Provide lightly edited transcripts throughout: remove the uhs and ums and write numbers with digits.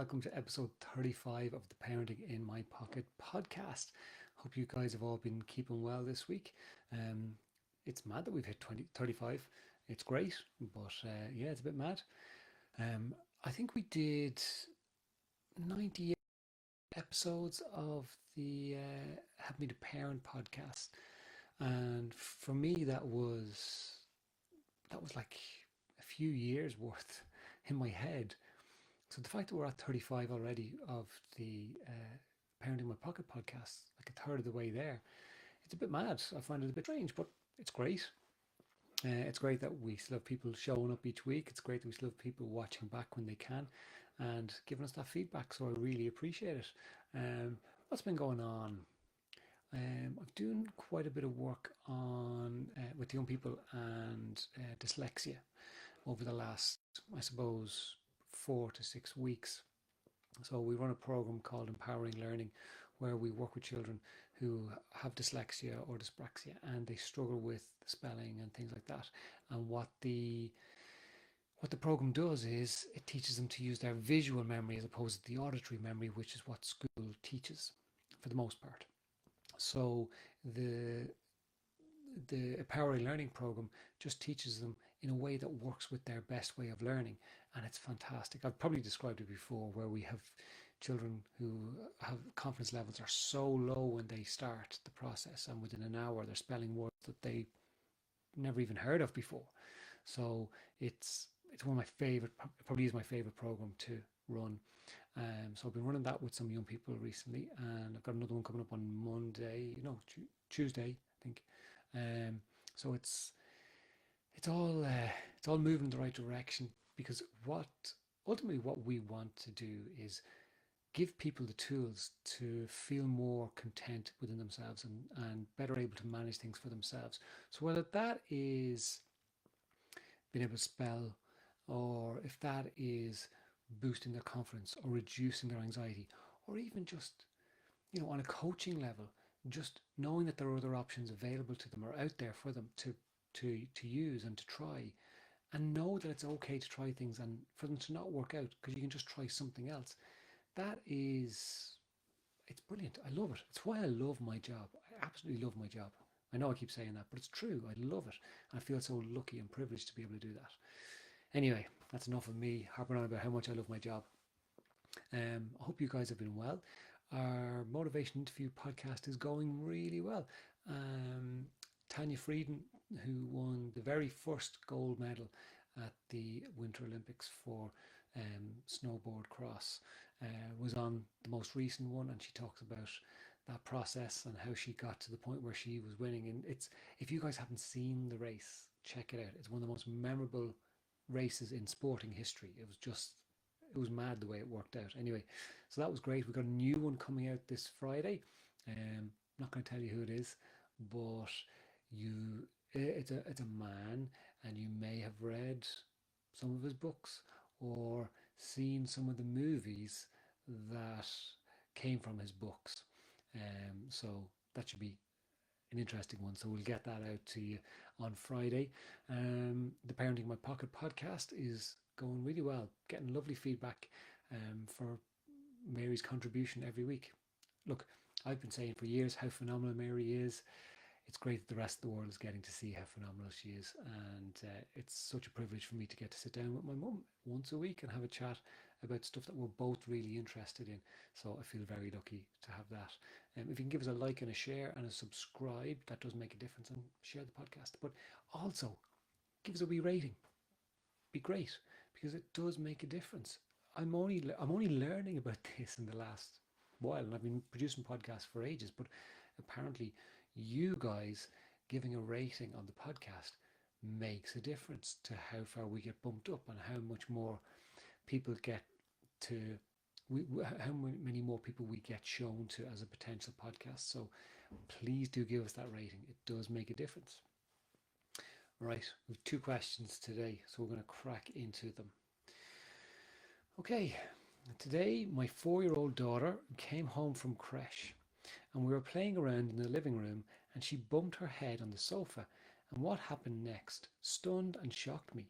welcome to episode 35 of the Parenting in My Pocket podcast. Hope you guys have all been keeping well this week. It's mad that we've hit 35. It's great, but yeah, it's a bit mad. I think we did 90 episodes of the Help Me to Parent podcast, and for me that was like a few years worth in my head. So the fact that we're at 35 already of the Parenting in My Pocket podcast, like a third of the way there, it's a bit mad. I find it a bit strange, but it's great. It's great that we still have people showing up each week. It's great that we still have people watching back when they can and giving us that feedback. So I really appreciate it. What's been going on? I'm doing quite a bit of work on with young people and dyslexia over the last, I suppose, 4 to 6 weeks. So we run a program called Empowering Learning, where we work with children who have dyslexia or dyspraxia and they struggle with spelling and things like that. And what the program does is it teaches them to use their visual memory as opposed to the auditory memory, which is what school teaches for the most part. So the Empowering Learning program just teaches them in a way that works with their best way of learning, and it's fantastic. I've probably described it before, where we have children who have confidence levels are so low when they start the process, and within an hour they're spelling words that they never even heard of before. So it's one of my favorite, probably is my favorite program to run. So I've been running that with some young people recently, and I've got another one coming up on Tuesday, I think. Um, so it's all moving in the right direction, because ultimately what we want to do is give people the tools to feel more content within themselves and better able to manage things for themselves. So whether that is being able to spell, or if that is boosting their confidence or reducing their anxiety, or even just, on a coaching level, just knowing that there are other options available to them or out there for them to use and to try, and know that it's okay to try things and for them to not work out, because you can just try something else. It's brilliant. I love it. It's why I love my job. I absolutely love my job. I know I keep saying that, but it's true. I love it. I feel so lucky and privileged to be able to do that. Anyway, that's enough of me harping on about how much I love my job. I hope you guys have been well. Our motivation interview podcast is going really well. Tanya Frieden, who won the very first gold medal at the Winter Olympics for snowboard cross, was on the most recent one, and she talks about that process and how she got to the point where she was winning. And if you guys haven't seen the race, check it out. It's one of the most memorable races in sporting history. It was mad the way it worked out. Anyway, so that was great. We've got a new one coming out this Friday. Not going to tell you who it is, but it's a man, and you may have read some of his books or seen some of the movies that came from his books. So that should be an interesting one. So we'll get that out to you on Friday. The Parenting in My Pocket podcast is going really well, getting lovely feedback for Mary's contribution every week. Look, I've been saying for years how phenomenal Mary is. It's great that the rest of the world is getting to see how phenomenal she is, and it's such a privilege for me to get to sit down with my mum once a week and have a chat about stuff that we're both really interested in. So I feel very lucky to have that. If you can give us a like and a share and a subscribe, that does make a difference, and share the podcast. But also give us a wee rating. Be great, because it does make a difference. I'm only learning about this in the last while, and I've been producing podcasts for ages, but apparently you guys giving a rating on the podcast makes a difference to how far we get bumped up and how much more people get to how many more people we get shown to as a potential podcast. So please do give us that rating. It does make a difference. Right, we have 2 questions today, so we're going to crack into them. Okay, today my 4-year-old daughter came home from creche, and we were playing around in the living room, and she bumped her head on the sofa, and what happened next stunned and shocked me.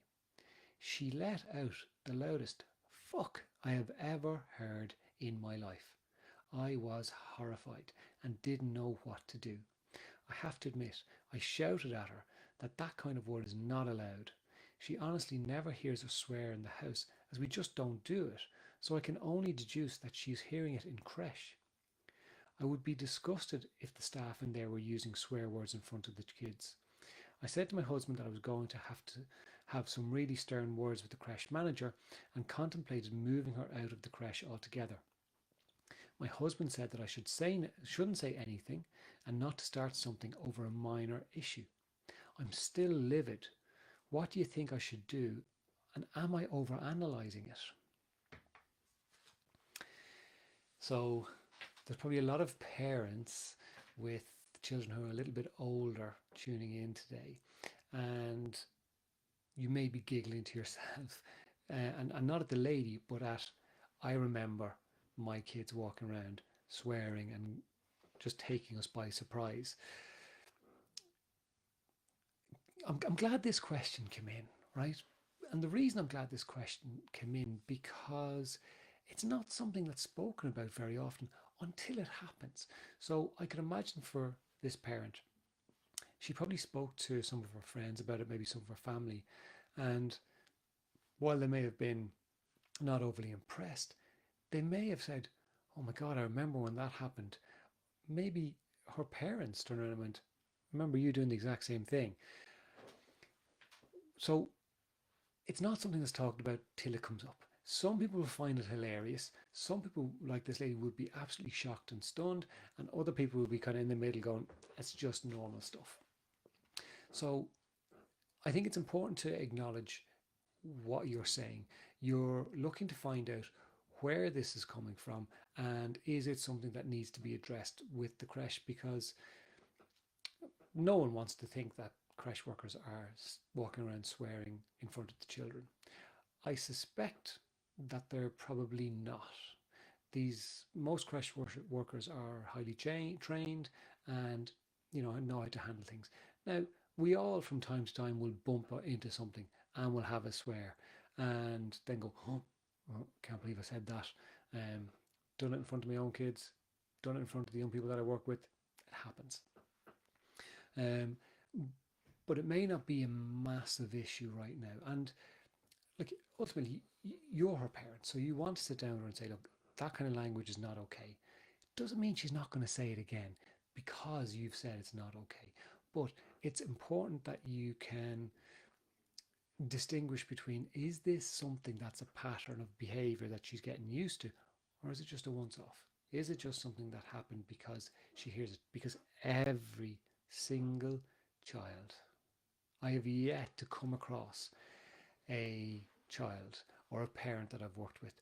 She let out the loudest fuck I have ever heard in my life. I was horrified and didn't know what to do. I have to admit, I shouted at her that that kind of word is not allowed. She honestly never hears us swear in the house as we just don't do it, so I can only deduce that she's hearing it in creche. I would be disgusted if the staff in there were using swear words in front of the kids. I said to my husband that I was going to have some really stern words with the creche manager and contemplated moving her out of the creche altogether. My husband said that I shouldn't say anything and not to start something over a minor issue. I'm still livid. What do you think I should do? And am I overanalyzing it? So there's probably a lot of parents with children who are a little bit older tuning in today, and you may be giggling to yourself, and not at the lady, but at I remember my kids walking around swearing and just taking us by surprise. I'm glad this question came in, right? And the reason I'm glad this question came in because it's not something that's spoken about very often until it happens. So I can imagine for this parent, she probably spoke to some of her friends about it, maybe some of her family, and while they may have been not overly impressed, they may have said, "Oh my God, I remember when that happened." Maybe her parents turned around and went, "Remember you doing the exact same thing?" So it's not something that's talked about till it comes up. Some people will find it hilarious. Some people, like this lady, would be absolutely shocked and stunned, and other people will be kind of in the middle going, "It's just normal stuff." So I think it's important to acknowledge what you're saying. You're looking to find out where this is coming from and is it something that needs to be addressed with the creche, because no one wants to think that creche workers are walking around swearing in front of the children. I suspect that they're probably not. Most creche workers are highly trained and know how to handle things. Now, we all from time to time will bump into something and will have a swear and then go, oh, can't believe I said that. Done it in front of my own kids, done it in front of the young people that I work with. It happens. But it may not be a massive issue right now. And like ultimately, you're her parent, so you want to sit down with her and say, look, that kind of language is not okay. Doesn't mean she's not going to say it again because you've said it's not okay. But it's important that you can distinguish between, is this something that's a pattern of behavior that she's getting used to, or is it just a once off? Is it just something that happened because she hears it? Because every single child, I have yet to come across a child or a parent that I've worked with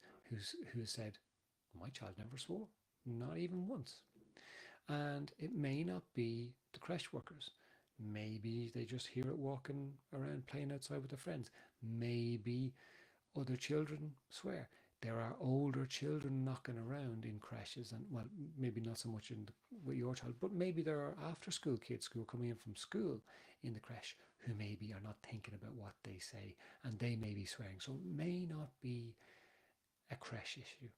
who said, my child never swore, not even once. And it may not be the creche workers. Maybe they just hear it walking around playing outside with their friends. Maybe other children swear. There are older children knocking around in creches, and well, maybe not so much with your child, but maybe there are after school kids who are coming in from school in the creche who maybe are not thinking about what they say and they may be swearing. So it may not be a creche issue.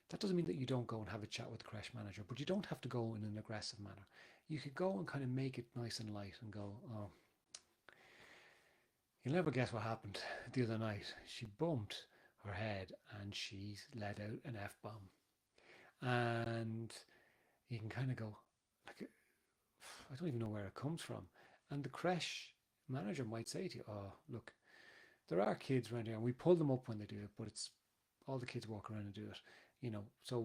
That doesn't mean that you don't go and have a chat with the creche manager, but you don't have to go in an aggressive manner. You could go and kind of make it nice and light and go, oh, you'll never guess what happened the other night. She bumped her head and she let out an F-bomb. And you can kind of go, like, I don't even know where it comes from. And the creche manager might say to you, oh, look, there are kids around here and we pull them up when they do it, but it's all the kids walk around and do it. So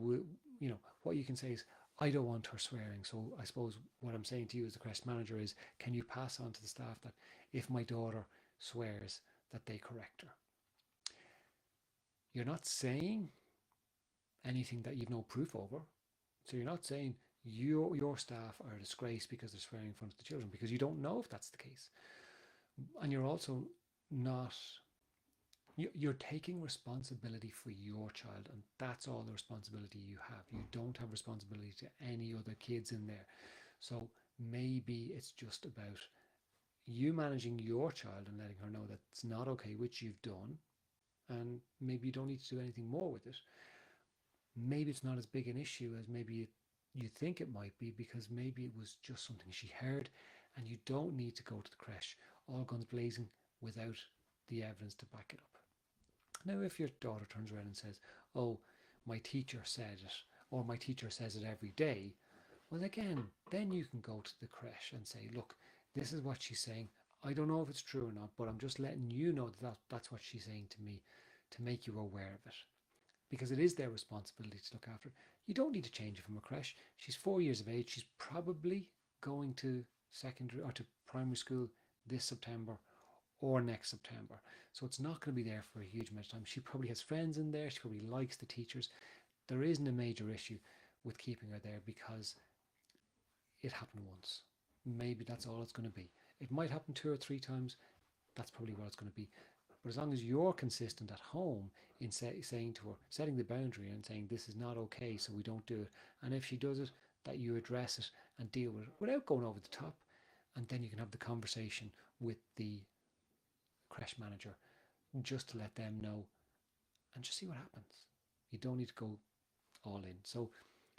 what you can say is, I don't want her swearing. So I suppose what I'm saying to you as the creche manager is, can you pass on to the staff that if my daughter swears, that they correct her? You're not saying anything that you've no proof over. So you're not saying your staff are a disgrace because they're swearing in front of the children, because you don't know if that's the case. And you're also not, you're taking responsibility for your child, and that's all the responsibility you have. You don't have responsibility to any other kids in there. So maybe it's just about you managing your child and letting her know that it's not okay, which you've done, and maybe you don't need to do anything more with it. Maybe it's not as big an issue as maybe you think it might be, because maybe it was just something she heard, and you don't need to go to the creche all guns blazing without the evidence to back it up. Now, if your daughter turns around and says, oh, my teacher said it, or my teacher says it every day, well, again, then you can go to the creche and say, look, this is what she's saying. I don't know if it's true or not, but I'm just letting you know that's what she's saying to me, to make you aware of it. Because it is their responsibility to look after it. You don't need to change it from a creche. She's 4 years of age. She's probably going to secondary or to primary school this September or next September. So it's not going to be there for a huge amount of time. She probably has friends in there. She probably likes the teachers. There isn't a major issue with keeping her there because it happened once. Maybe that's all it's going to be. It might happen 2 or 3 times. That's probably what it's going to be. But as long as you're consistent at home in saying to her, setting the boundary and saying this is not okay, so we don't do it. And if she does it, that you address it and deal with it without going over the top. And then you can have the conversation with the creche manager just to let them know and just see what happens. You don't need to go all in. So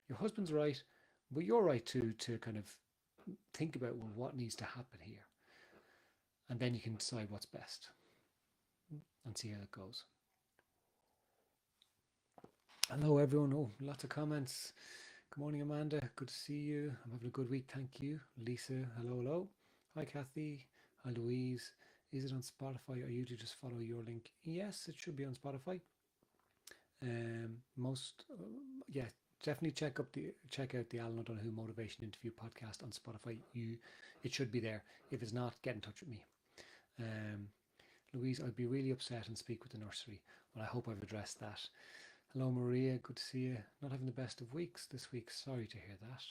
your husband's right, but you're right too, to kind of think about, well, what needs to happen here. And then you can decide what's best and see how it goes. Hello everyone. Oh, lots of comments. Good morning, Amanda. Good to see you. I'm having a good week, thank you. Lisa, hello. Hi Kathy. Hi Louise. Is it on Spotify or you do just follow your link? Yes, it should be on Spotify. Yeah, definitely check out the Alan O'Donoghue Motivation Interview podcast on Spotify. It should be there. If it's not, get in touch with me. Louise, I'd be really upset and speak with the nursery. Well, I hope I've addressed that. Hello Maria, good to see you. Not having the best of weeks this week. Sorry to hear that.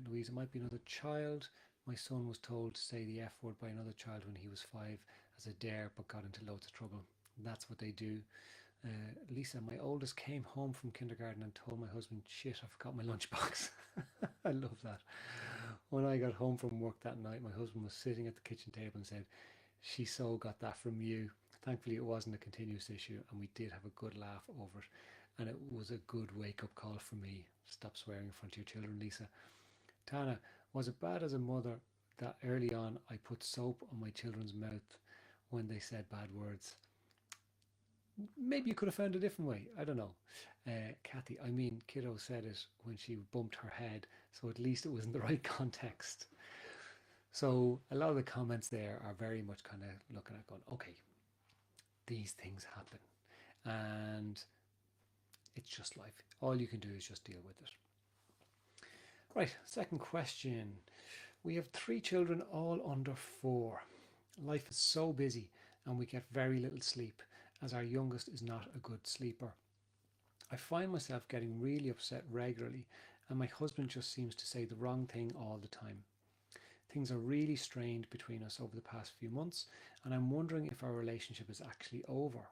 Louise, it might be another child. My son was told to say the F word by another child when he was 5 as a dare, but got into loads of trouble. That's what they do. Lisa, my oldest came home from kindergarten and told my husband, shit, I forgot my lunchbox. I love that. When I got home from work that night, my husband was sitting at the kitchen table and said, she so got that from you. Thankfully, it wasn't a continuous issue, and we did have a good laugh over it. And it was a good wake-up call for me. Stop swearing in front of your children, Lisa. Tana, was it bad as a mother that early on I put soap on my children's mouth when they said bad words? Maybe you could have found a different way. I don't know. Kathy, I mean, kiddo said it when she bumped her head, so at least it was in the right context. So a lot of the comments there are very much kind of looking at going, okay, these things happen and it's just life. All you can do is just deal with it. Right, second question. We have 3 children, all under 4. Life is so busy and we get very little sleep, as our youngest is not a good sleeper. I find myself getting really upset regularly, and my husband just seems to say the wrong thing all the time. Things are really strained between us over the past few months, and I'm wondering if our relationship is actually over.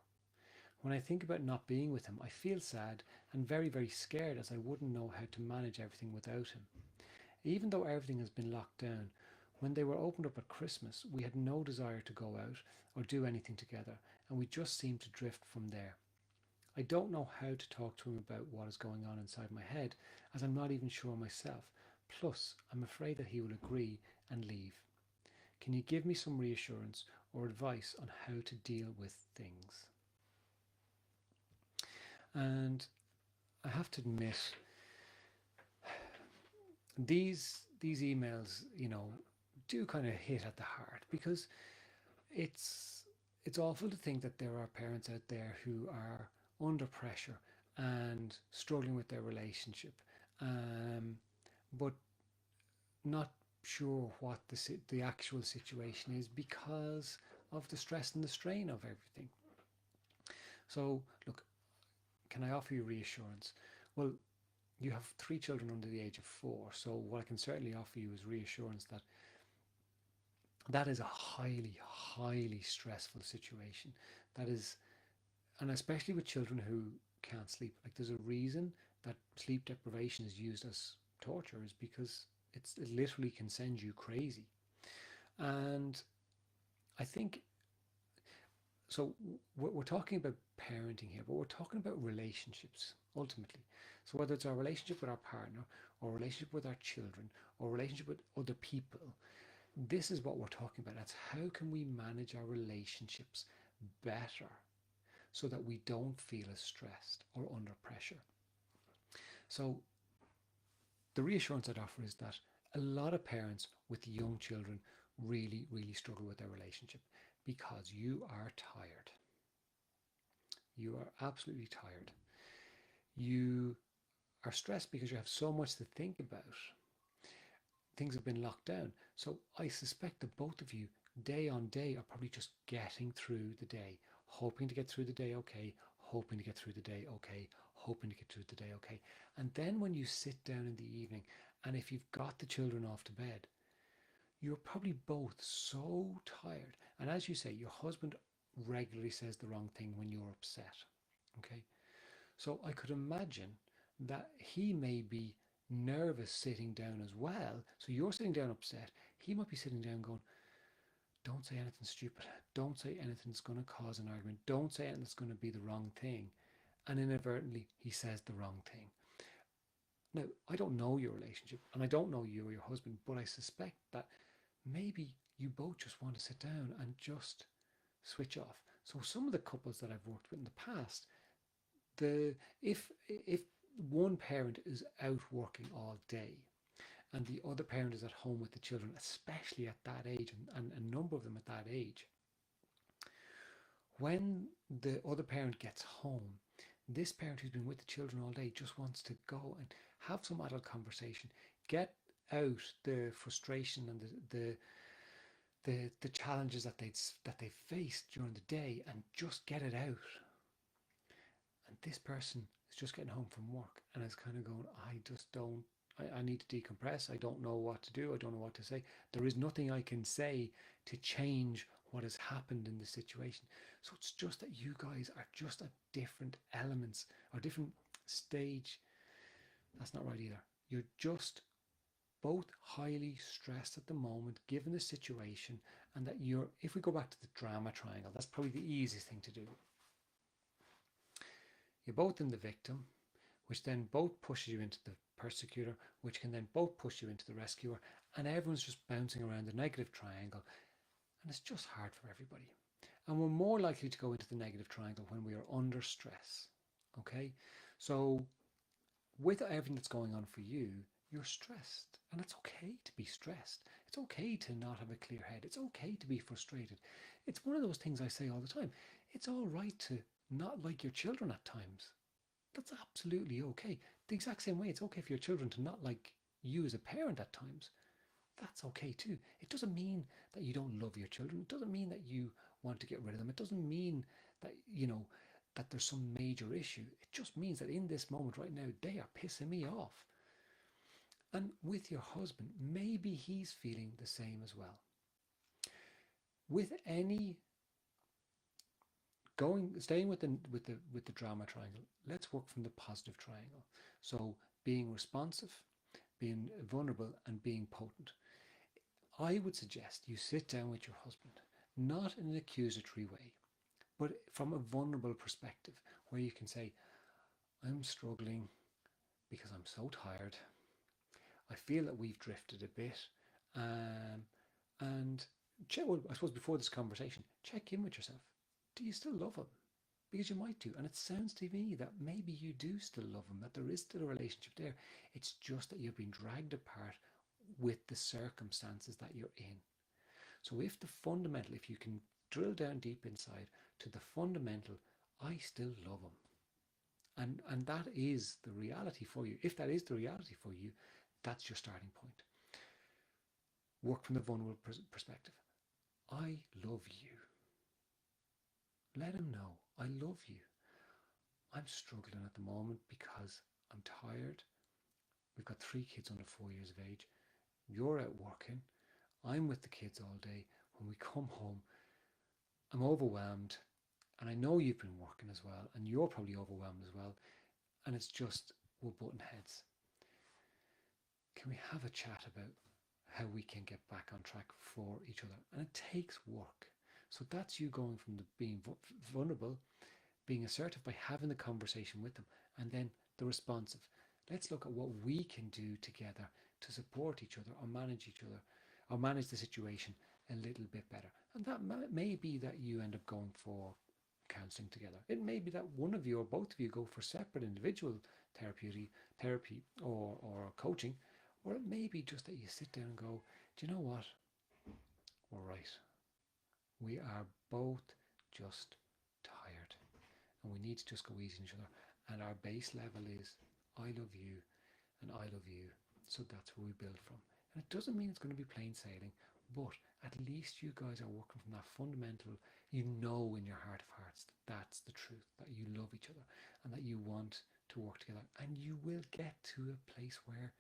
When I think about not being with him, I feel sad and very, very scared, as I wouldn't know how to manage everything without him. Even though everything has been locked down, when they were opened up at Christmas, we had no desire to go out or do anything together, and we just seemed to drift from there. I don't know how to talk to him about what is going on inside my head, as I'm not even sure myself. Plus, I'm afraid that he will agree and leave. Can you give me some reassurance or advice on how to deal with things? And I have to admit, these emails, do kind of hit at the heart, because it's awful to think that there are parents out there who are under pressure and struggling with their relationship, but not sure what the actual situation is because of the stress and the strain of everything. So look, can I offer you reassurance? Well, you have 3 children under the age of 4, so what I can certainly offer you is reassurance that is a highly, highly stressful situation. That is, and especially with children who can't sleep. Like, there's a reason that sleep deprivation is used as torture, is because it literally can send you crazy. And I think So we're talking about parenting here, but we're talking about relationships ultimately. So whether it's our relationship with our partner, or relationship with our children, or relationship with other people, this is what we're talking about. That's how can we manage our relationships better so that we don't feel as stressed or under pressure. So the reassurance I'd offer is that a lot of parents with young children really, really struggle with their relationship because you are tired. You are absolutely tired. You are stressed because you have so much to think about. Things have been locked down. So I suspect that both of you, day on day, are probably just getting through the day, hoping to get through the day okay, hoping to get through the day okay, hoping to get through the day okay. And then when you sit down in the evening, and if you've got the children off to bed, you're probably both so tired. And as you say, your husband regularly says the wrong thing when you're upset. Okay. So I could imagine that he may be nervous sitting down as well. So you're sitting down upset. He might be sitting down going, don't say anything stupid. Don't say anything that's going to cause an argument. Don't say anything that's going to be the wrong thing. And inadvertently, he says the wrong thing. Now, I don't know your relationship and I don't know you or your husband, but I suspect that maybe you both just want to sit down and just switch off. So some of the couples that I've worked with in the past, if one parent is out working all day and the other parent is at home with the children, especially at that age, and a number of them at that age, when the other parent gets home, this parent who's been with the children all day just wants to go and have some adult conversation, get out the frustration and the challenges that they faced during the day and just get it out. And this person is just getting home from work and is kind of going, I just don't, I need to decompress. I don't know what to do. I don't know what to say. There is nothing I can say to change what has happened in the situation. So it's just that you guys are just at different elements or different stage. That's not right either. You're just both highly stressed at the moment, given the situation, and that if we go back to the drama triangle, that's probably the easiest thing to do. You're both in the victim, which then both pushes you into the persecutor, which can then both push you into the rescuer, and everyone's just bouncing around the negative triangle, and it's just hard for everybody. And we're more likely to go into the negative triangle when we are under stress. Okay, so with everything that's going on for you, you're stressed, and it's okay to be stressed. It's okay to not have a clear head. It's okay to be frustrated. It's one of those things I say all the time. It's all right to not like your children at times. That's absolutely okay. The exact same way it's okay for your children to not like you as a parent at times. That's okay too. It doesn't mean that you don't love your children. It doesn't mean that you want to get rid of them. It doesn't mean that, that there's some major issue. It just means that in this moment right now, they are pissing me off. And with your husband, maybe he's feeling the same as well. With any staying with the drama triangle, let's work from the positive triangle. So being responsive, being vulnerable, and being potent. I would suggest you sit down with your husband, not in an accusatory way, but from a vulnerable perspective, where you can say, I'm struggling because I'm so tired. I feel that we've drifted a bit. And well, I suppose before this conversation, check in with yourself. Do you still love him? Because you might do. And it sounds to me that maybe you do still love him, that there is still a relationship there. It's just that you've been dragged apart with the circumstances that you're in. So if you can drill down deep inside to the fundamental, I still love him. And that is the reality for you. If that is the reality for you, that's your starting point. Work from the vulnerable perspective. I love you. Let him know I love you. I'm struggling at the moment because I'm tired. We've got 3 kids under 4 years of age. You're out working. I'm with the kids all day. When we come home, I'm overwhelmed. And I know you've been working as well. And you're probably overwhelmed as well. And it's just, we're butting heads. Can we have a chat about how we can get back on track for each other? And it takes work. So that's you going from the being vulnerable, being assertive by having the conversation with them, and then the responsive. Let's look at what we can do together to support each other or manage each other or manage the situation a little bit better. And that may be that you end up going for counseling together. It may be that one of you or both of you go for separate individual therapy or coaching, or it may be just that you sit down and go, do you know what? We're right. We are both just tired and we need to just go easy on each other. And our base level is I love you and I love you. So that's where we build from. And it doesn't mean it's going to be plain sailing, but at least you guys are working from that fundamental, you know in your heart of hearts that that's the truth, that you love each other and that you want to work together. And you will get to a place where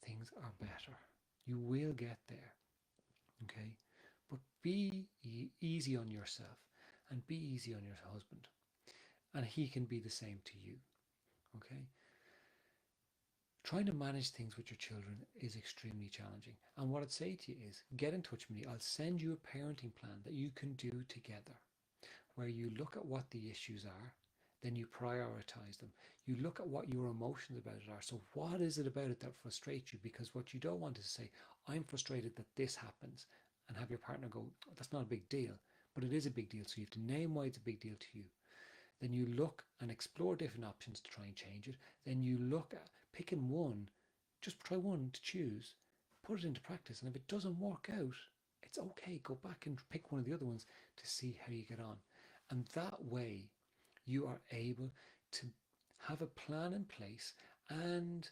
things are better. You will get there. Okay? But be easy on yourself and be easy on your husband. And he can be the same to you. Okay? Trying to manage things with your children is extremely challenging. And what I'd say to you is get in touch with me. I'll send you a parenting plan that you can do together, where you look at what the issues are, then you prioritize them. You look at what your emotions about it are. So what is it about it that frustrates you? Because what you don't want is to say, I'm frustrated that this happens, and have your partner go, that's not a big deal. But it is a big deal. So you have to name why it's a big deal to you. Then you look and explore different options to try and change it. Then you look at picking one, just try one to choose, put it into practice. And if it doesn't work out, it's okay. Go back and pick one of the other ones to see how you get on. And that way you are able to have a plan in place and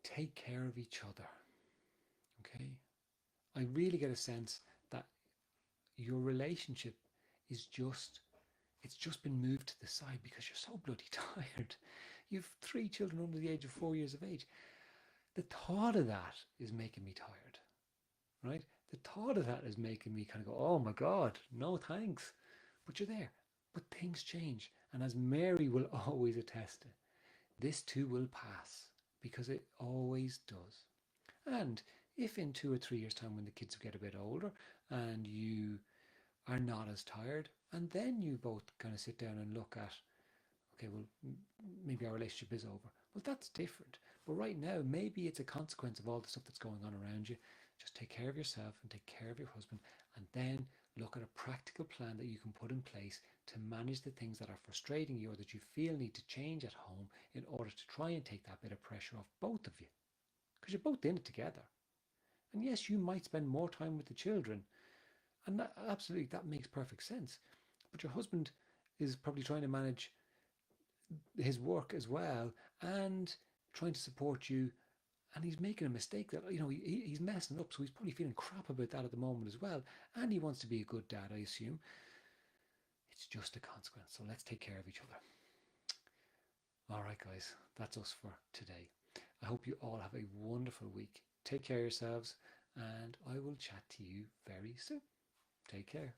take care of each other. Okay? I really get a sense that your relationship is it's just been moved to the side because you're so bloody tired. You've 3 children under the age of 4 years of age. The thought of that is making me tired, right? The thought of that is making me kind of go, oh my God, no thanks. But you're there. But things change. And as Mary will always attest to, this too will pass because it always does. And if in 2 or 3 years' time when the kids get a bit older and you are not as tired, and then you both kind of sit down and look at, okay, well, maybe our relationship is over. Well, that's different. But right now, maybe it's a consequence of all the stuff that's going on around you. Just take care of yourself and take care of your husband, and then look at a practical plan that you can put in place to manage the things that are frustrating you or that you feel need to change at home in order to try and take that bit of pressure off both of you. Because you're both in it together. And yes, you might spend more time with the children, and that, absolutely, that makes perfect sense. But your husband is probably trying to manage his work as well and trying to support you. And he's making a mistake that, he's messing up. So he's probably feeling crap about that at the moment as well. And he wants to be a good dad, I assume. It's just a consequence. So let's take care of each other. All right, guys, that's us for today. I hope you all have a wonderful week. Take care of yourselves, and I will chat to you very soon. Take care.